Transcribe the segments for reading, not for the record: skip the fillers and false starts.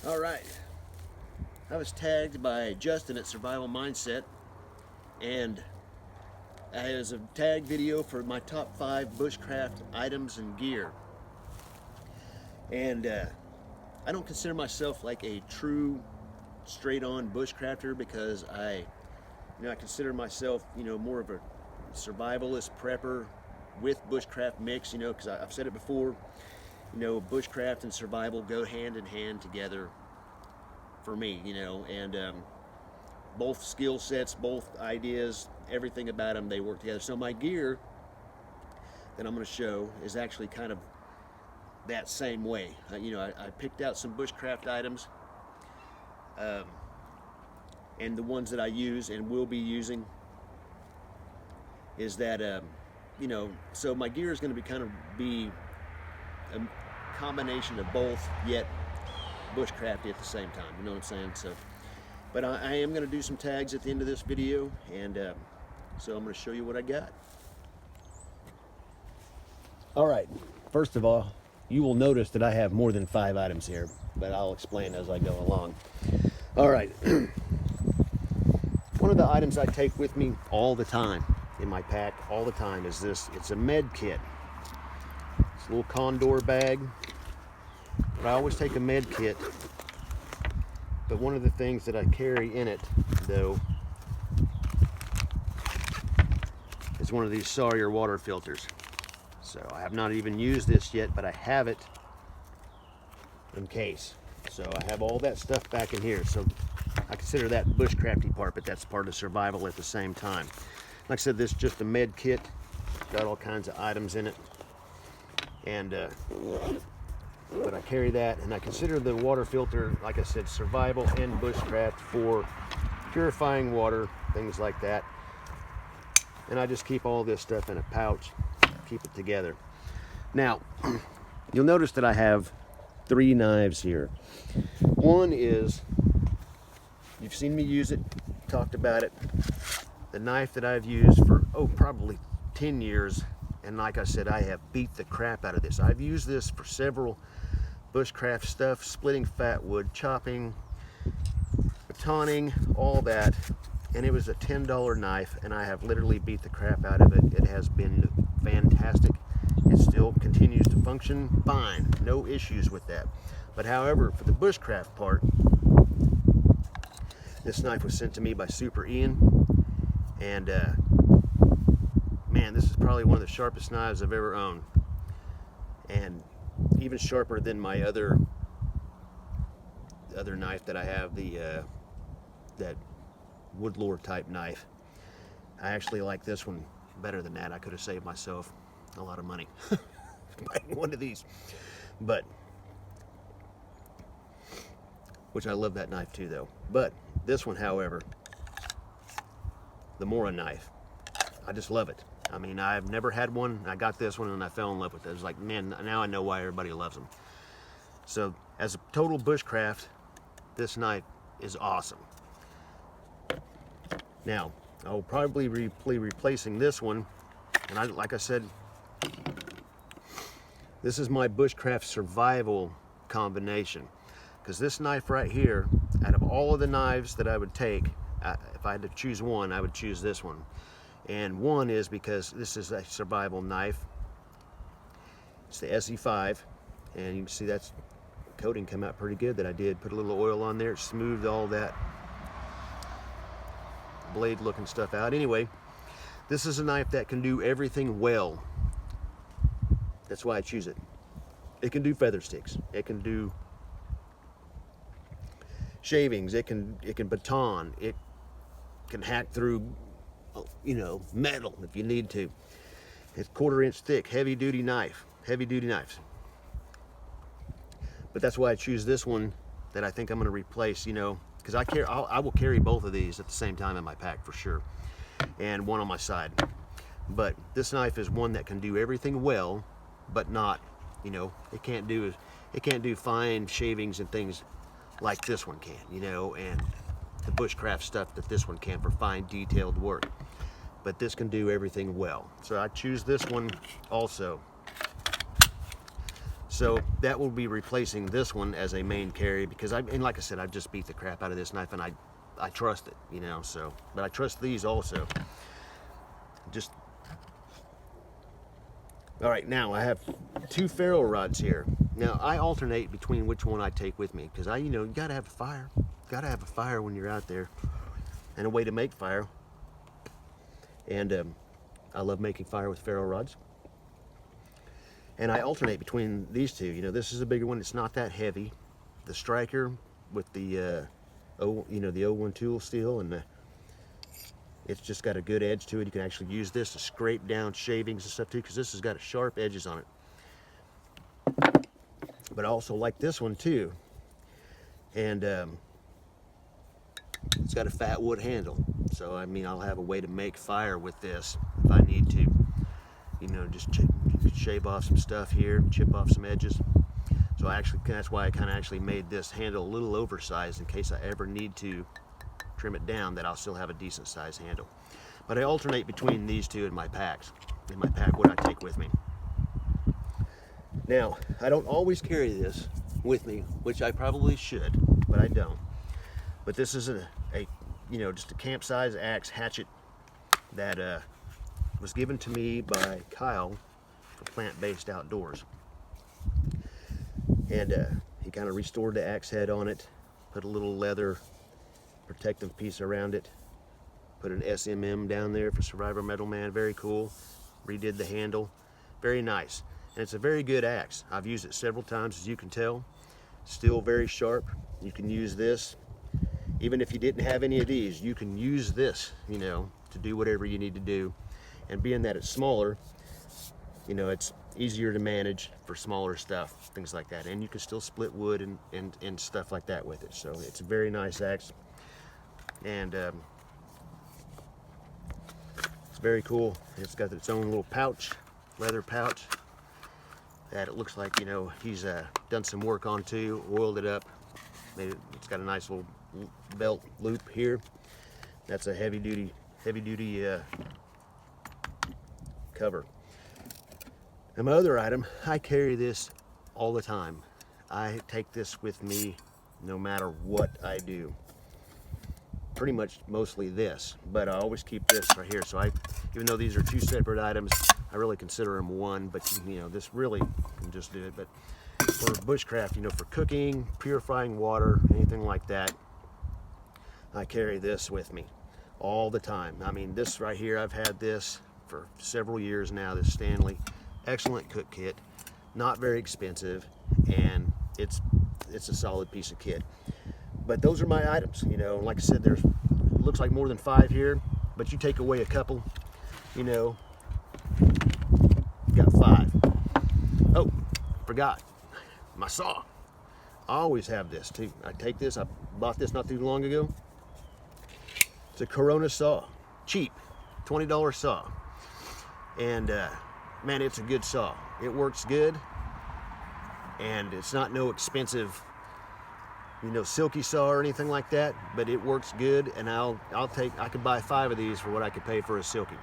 All right, I was tagged by Justin at Survival Mindset, and it was a tag video for my top 5 bushcraft items and gear. And I don't consider myself like a true straight-on bushcrafter because I consider myself, more of a survivalist prepper with bushcraft mix, because I've said it before, bushcraft and survival go hand in hand together for me, and both skill sets, both ideas, everything about them, they work together. So my gear that I'm going to show is actually kind of that same way. I picked out some bushcraft items, and the ones that I use and will be using is that, so my gear is going to be a combination of both, yet bushcrafty at the same time. You know what I'm saying? So, but I am going to do some tags at the end of this video, and so I'm going to show you what I got. All right. First of all, you will notice that I have more than 5 items here, but I'll explain as I go along. All right. One of the items I take with me all the time in my pack, all the time, is this. It's a med kit. It's a little condor bag. But I always take a med kit. But one of the things that I carry in it, though, is one of these Sawyer water filters. So I have not even used this yet, but I have it in case. So I have all that stuff back in here. So I consider that bushcrafty part, but that's part of survival at the same time. Like I said, this is just a med kit. Got all kinds of items in it. And but I carry that, and I consider the water filter, like I said, survival and bushcraft for purifying water, things like that. And I just keep all this stuff in a pouch, keep it together. Now, you'll notice that I have 3 knives here. One is, you've seen me use it, talked about it, the knife that I've used for, probably 10 years. And like I said, I have beat the crap out of this. I've used this for several bushcraft stuff, splitting fat wood, chopping, batoning, all that. And it was a $10 knife, and I have literally beat the crap out of it. It has been fantastic. It still continues to function fine. No issues with that. But however, for the bushcraft part, this knife was sent to me by Super Ian. And man, this is probably one of the sharpest knives I've ever owned, and even sharper than my other knife that I have, the that woodlore type knife. I actually like this one better than that. I could have saved myself a lot of money buying one of these, but which I love that knife too, though. But this one, however, the Mora knife, I just love it. I mean, I've never had one. I got this one and I fell in love with it. It was like, man, now I know why everybody loves them. So as a total bushcraft, this knife is awesome. Now, I'll probably be replacing this one. And like I said, this is my bushcraft survival combination. Because this knife right here, out of all of the knives that I would take, if I had to choose one, I would choose this one. And one is because this is a survival knife. It's the SE5, and you can see that's coating come out pretty good that I did. Put a little oil on there, smoothed all that blade looking stuff out. Anyway, this is a knife that can do everything well. That's why I choose it. It can do feather sticks. It can do shavings. It can baton. It can hack through, metal if you need to. It's 1/4 inch thick, heavy duty knives. But that's why I choose this one that I think I'm going to replace, because I will carry both of these at the same time in my pack for sure, and one on my side. But this knife is one that can do everything well, but not, it can't do fine shavings and things like this one can, and the bushcraft stuff that this one can for fine detailed work. But this can do everything well. So I choose this one also. So that will be replacing this one as a main carry, because and like I said, I've just beat the crap out of this knife, and I trust it, you know. So, but I trust these also. Just all right. Now I have 2 ferro rods here. Now I alternate between which one I take with me, because you know, you gotta have a fire. Gotta have a fire when you're out there, and a way to make fire. And I love making fire with ferro rods. And I alternate between these two. You know, this is a bigger one. It's not that heavy. The striker with the the 01 tool steel, and it's just got a good edge to it. You can actually use this to scrape down shavings and stuff too, because this has got sharp edges on it. But I also like this one too. And it's got a fat wood handle. So I mean, I'll have a way to make fire with this if I need to. You know, just shave off some stuff here, chip off some edges. So that's why I kind of actually made this handle a little oversized, in case I ever need to trim it down, that I'll still have a decent sized handle. But I alternate between these two in my packs. In my pack, what I take with me. Now, I don't always carry this with me, which I probably should, but I don't. But this is just a camp size axe hatchet that was given to me by Kyle for Plant-Based Outdoors. And he kind of restored the axe head on it, put a little leather protective piece around it, put an SMM down there for Survivor METALMAN, very cool. Redid the handle, very nice. And it's a very good axe. I've used it several times, as you can tell. Still very sharp. You can use this. Even if you didn't have any of these, you can use this, you know, to do whatever you need to do. And being that it's smaller, you know, it's easier to manage for smaller stuff, things like that. And you can still split wood and stuff like that with it. So it's a very nice axe. And it's very cool. It's got its own little pouch, leather pouch, that it looks like, you know, he's done some work on too, oiled it up. It's got a nice little belt loop here. That's a heavy duty cover. And my other item, I carry this all the time. I take this with me no matter what I do. Pretty much mostly this, but I always keep this right here. So even though these are 2 separate items, I really consider them one, but you know, this really can just do it. But for bushcraft, you know, for cooking, purifying water, anything like that, I carry this with me all the time. I mean, this right here, I've had this for several years now, this Stanley. Excellent cook kit, not very expensive, and it's a solid piece of kit. But those are my items, you know. Like I said, there's looks like more than 5 here, but you take away a couple, you know, got 5. Oh, forgot my saw. I always have this too. I take this, I bought this not too long ago. It's a Corona saw, cheap, $20 saw. And man, it's a good saw. It works good, and it's not no expensive, you know, silky saw or anything like that, but it works good. And I could buy 5 of these for what I could pay for a silky.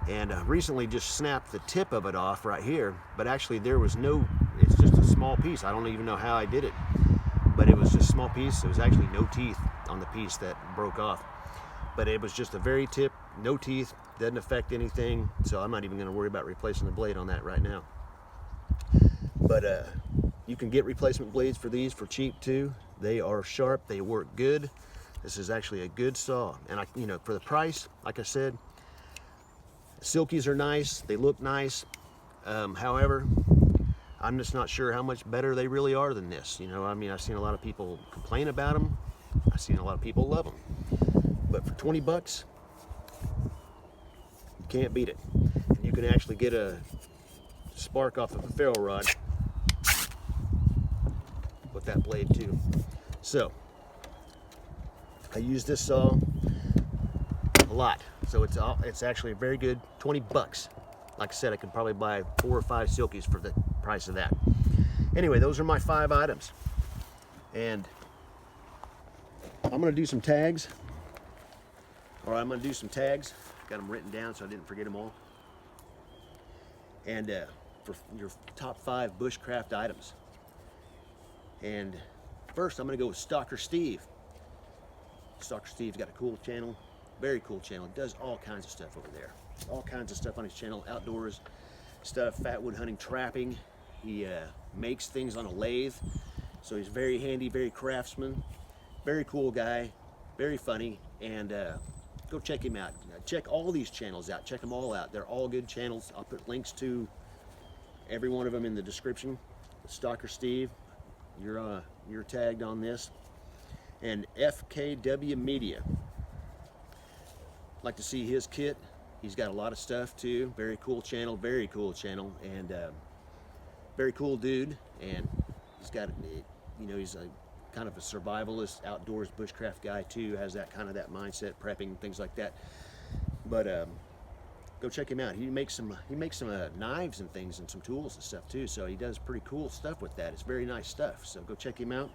And recently just snapped the tip of it off right here, but actually it's just a small piece. I don't even know how I did it, but it was just a small piece. There was actually no teeth on the piece that broke off, but it was just a very tip, no teeth, doesn't affect anything. So I'm not even going to worry about replacing the blade on that right now. But you can get replacement blades for these for cheap too. They are sharp, they work good. This is actually a good saw, and you know, for the price, like I said, silkies are nice, they look nice. However, I'm just not sure how much better they really are than this. You know, I mean, I've seen a lot of people complain about them. I've seen a lot of people love them. But for 20 bucks, you can't beat it. And you can actually get a spark off of a ferro rod with that blade too. So, I use this saw a lot. So it's actually very good, 20 bucks. Like I said, I could probably buy 4 or 5 silkies for the price of that. Anyway, those are my 5 items. And I'm gonna do some tags. Got them written down so I didn't forget them all. And for your top 5 bushcraft items. And first I'm gonna go with Stalker Steve. Stalker Steve's got a cool channel, very cool channel. Does all kinds of stuff over there. All kinds of stuff on his channel, outdoors stuff, fatwood hunting, trapping. He makes things on a lathe, so he's very handy, very craftsman, very cool guy, very funny, and go check him out. Check all these channels out, check them all out. They're all good channels. I'll put links to every one of them in the description. Stalker Steve, you're tagged on this. And FKW Media. Like to see his kit. He's got a lot of stuff too. Very cool channel, and very cool dude. And he's got, you know, he's a kind of a survivalist, outdoors bushcraft guy too. Has that kind of that mindset, prepping, things like that. But go check him out. He makes some knives and things and some tools and stuff too. So he does pretty cool stuff with that. It's very nice stuff. So go check him out.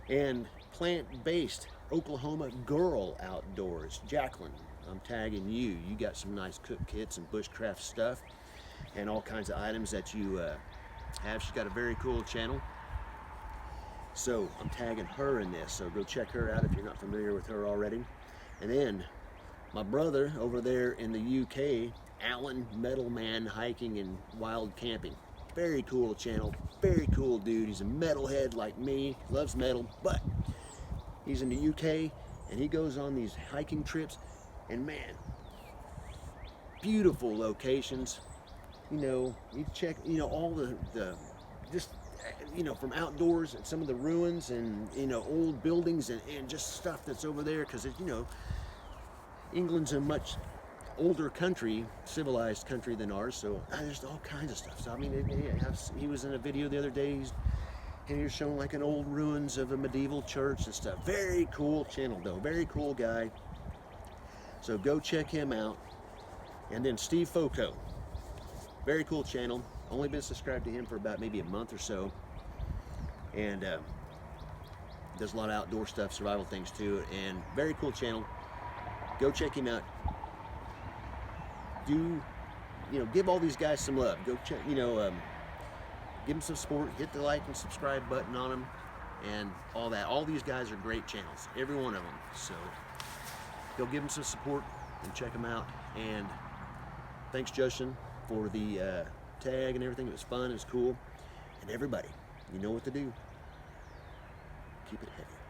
And plant-based Oklahoma Girl Outdoors, Jacqueline, I'm tagging you. You got some nice cook kits and bushcraft stuff and all kinds of items that you have. She's got a very cool channel, so I'm tagging her in this, so go check her out if you're not familiar with her already. And then my brother over there in the UK, Alan METALMAN Hiking and Wild Camping. Very cool channel, very cool dude. He's a metalhead like me, loves metal, but he's in the UK and he goes on these hiking trips, and man, beautiful locations. You know, you check, you know, all the just, you know, from outdoors and some of the ruins and, you know, old buildings and just stuff that's over there, because, you know, England's a much older country, civilized country than ours, so there's all kinds of stuff. So I mean, he was in a video the other day, and he was showing like an old ruins of a medieval church and stuff. Very cool channel though, very cool guy. So go check him out. And then Steve Foco, very cool channel. Only been subscribed to him for about maybe a month or so, and does a lot of outdoor stuff, survival things too, and very cool channel. Go check him out. You know, give all these guys some love. Go check, you know, give them some support. Hit the like and subscribe button on them and all that. All these guys are great channels, every one of them. So go give them some support and check them out. And thanks, Justin, for the tag and everything. It was fun, it was cool. And everybody, you know what to do. Keep it heavy.